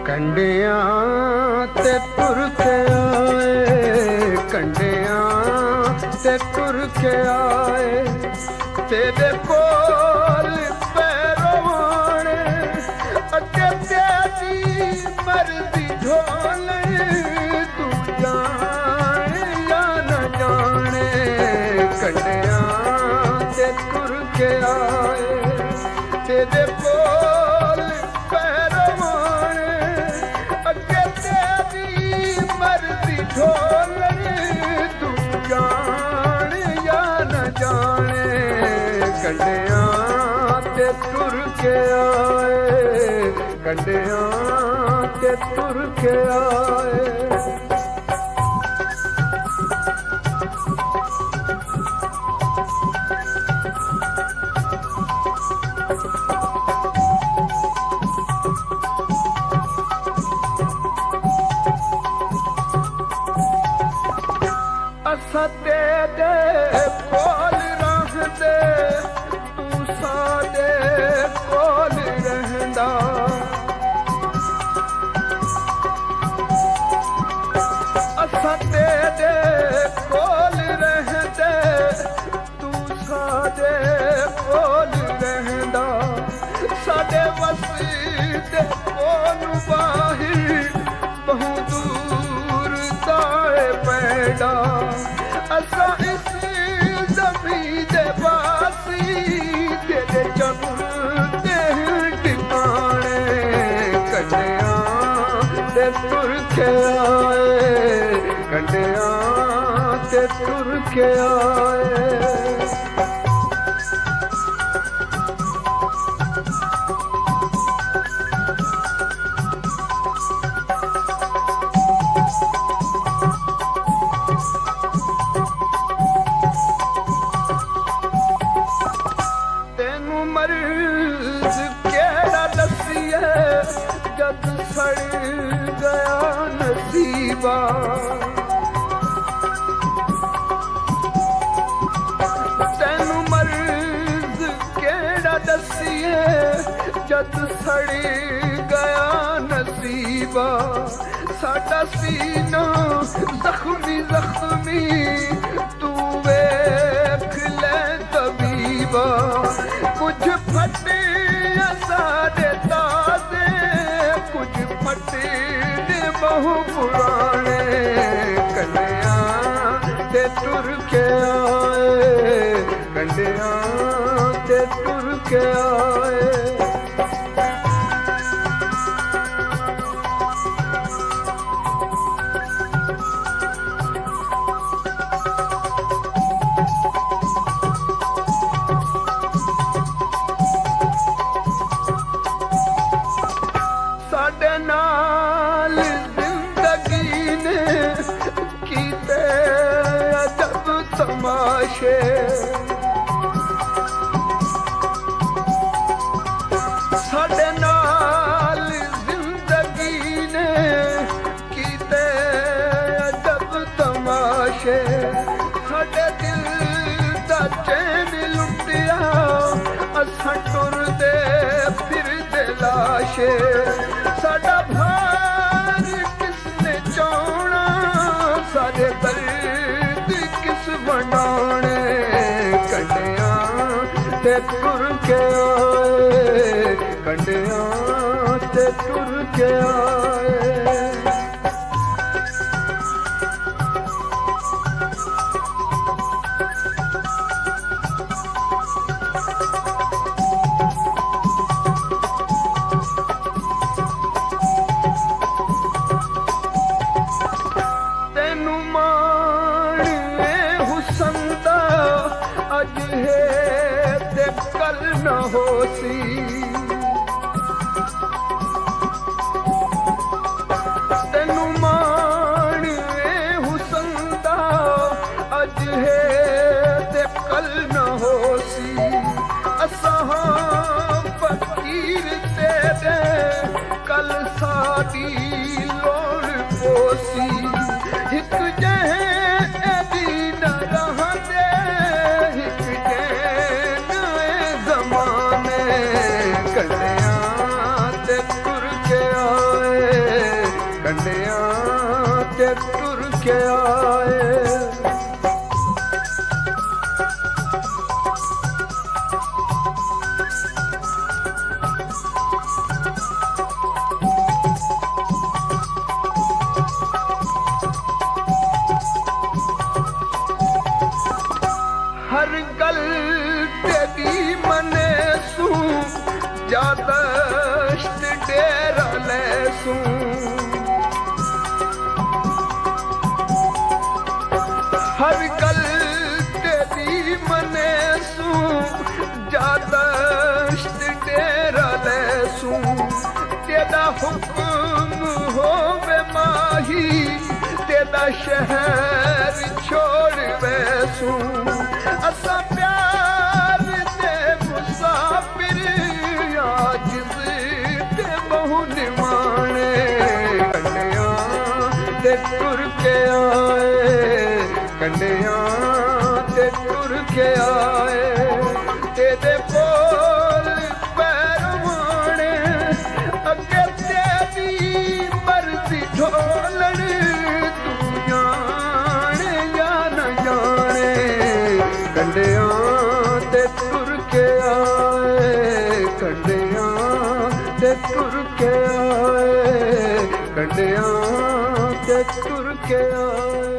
ਕੰਡਿਆਂ ਤੇ ਤੁਰ ਕੇ ਆਏ, ਕੰਡਿਆਂ ਤੇ ਤੁਰ ਕੇ ਆਏ, ਤੇਰੇ ਕੋਲ ਪੈਰਵਾਣੇ ਅੱਗੇ ਤੇਰੀ ਮਰਜ਼ੀ ਢੋਲੇ, ਤੂੰ ਜਾਣੇ ਜਾਂ ਨਾ ਜਾਣੇ। ਕੰਡਿਆਂ ਤੇ ਤੁਰ ਕੇ ਆਏ, ਤੇਰੇ ਕੋਲ ਪੈਰਵਾਣੇ ਅੱਗੇ ਤੇਰੀ ਮਰਜ਼ੀ ਢੋਲੇ, ਤੂੰ ਜਾਣੇ ਜਾਂ ਨਾ ਜਾਣੇ। ਕੰਡਿਆਂ ਤੇ ਤੁਰ ਕੇ ਆਏ, ਕੰਡਿਆਂ ਤੇ ਤੁਰ ਕੇ ਆਏ। ਅਸਾਂ ਤੇਰੇ ਕੋਲ ਰਹਿੰਦੇ, ਤੂੰ ਸਾਡੇ ਕੋਲ ਰਹਿੰਦਾ। ਅਸਾਂ ਤੇਰੇ ਕੋਲ ਰਹਿੰਦੇ, ਤੂੰ ਸਾਡੇ ਕੋਲ ਰਹਿੰਦਾ। ਸਾਡੇ ਵਸਦੇ ਕੋਲ ਬਾਹਰ ਬਹੁ ਦੂਰ ਦਾਏ ਪੈਂਡਾ। ਅਸਾਂ ਇਸ ਜ਼ਮੀਨ ਦੇ ਵਾਸੀ, ਤੇਰੇ ਚੰਨ ਤੇ ਟਿਕਾਣੇ। ਕੰਡਿਆਂ ਤੇ ਤੁਰ ਕੇ ਆਏ, ਕੰਡਿਆਂ ਤੇ ਤੁਰ ਕੇ ਆਏ। ਤੈਨੂੰ ਮਰਜ਼ ਕਿਹੜਾ ਦੱਸੀਏ, ਜਦ ਸੜ ਗਿਆ ਨਸੀਬਾ। ਤੈਨੂੰ ਮਰਜ਼ ਕਿਹੜਾ ਦੱਸੀਏ, ਜਦ ਸੜ ਗਿਆ ਨਸੀਬਾ। ਸਾਡਾ ਸੀਨਾ ਜ਼ਖਮੀ ਜ਼ਖਮੀ, ਤੂੰ ਵੇਖ ਲੈ ਤਬੀਬਾ। ਕੁਝ ਫਟੇ ਸਾਡੇ ਤਾਜ਼ੇ, ਕੁਝ ਫਟੇ ਨੇ ਬਹੁ ਪੁਰਾਣੇ। ਕੰਡਿਆਂ ਤੇ ਤੁਰ ਕੇ ਆਏ, ਕੰਡਿਆਂ ਤੇ ਤੁਰ ਕੇ ਆਏ। ਸਾਡੇ ਨਾਲ ਜ਼ਿੰਦਗੀ ਨੇ ਕੀਤੇ ਅਜਬ ਤਮਾਸ਼ੇ। ਸਾਡੇ ਨਾਲ ਜ਼ਿੰਦਗੀ ਨੇ ਕੀਤੇ ਅਜਬ ਤਮਾਸ਼ੇ। ਸਾਡੇ ਦਿਲ ਦਾ ਚੈਨ ਲੁੱਟਿਆ, ਅਸਾਂ ਟੁਰਦੇ ਫਿਰਦੇ ਲਾਸ਼ੇ। ਸਾਡਾ ਭਾਰ ਕਿਸਨੇ ਚੋਣਾ, ਸਾਡੇ ਦਰਦ ਕਿਸ ਵੰਡਾਉਣੇ। ਕੰਡਿਆਂ ਤੇ ਤੁਰ ਕੇ ਆਏ, ਕੰਡਿਆਂ ਤੇ ਤੁਰ ਕੇ ਆਏ। ਤੈਨੂੰ ਮਾਣ ਏ ਹੁਸਨ ਦਾ, ਅੱਜ ਹੈ ਤੇ ਕੱਲ ਨਾ ਹੋਸੀ। ਤੈਨੂੰ ਮਾਣ ਏ ਹੁਸਨ ਦਾ, ਅੱਜ ਹੈ ਤੇ ਕੱਲ ਨਾ ਹੋਸੀ। ਅਸਾਂ ਫਕੀਰ ਤੇਰੇ, ਕੱਲ ਸਾਡੀ ਲੋੜ ਪੋਸੀ। ਇੱਕ ਜਿਹੇ ਐਦੀ ਨਾ ਰਹਦੇ, ਇੱਕ ਜਿਹੇ ਜ਼ਮਾਨੇ। ਕੰਡਿਆਂ ਤੇ ਤੁਰ ਕੇ ਆਏ, ਕੰਡਿਆਂ ਤੇ ਤੁਰ ਕੇ ਆਏ। हर गल तेरी मने सू यादश्त डेरा ले सू। हर गल तेरी मने सू यादश्त डेरा ले सू। तेरा हुक्म होवे माही तेरा शहर छोड़ वैसू। असा प्यार दे मुसाफिर आजिज़ ते बहु निमाणे। कंडियां ते टुर के आए, कंडियां ते टुर के आए। तेरे बोल पैरवाने अगे तेरी मर्जी ढोलण। तू जाने या न जाने कंडियां ते टुर के आए, कंडियां ते टुर के आए, कंडियां ते टुर के आए।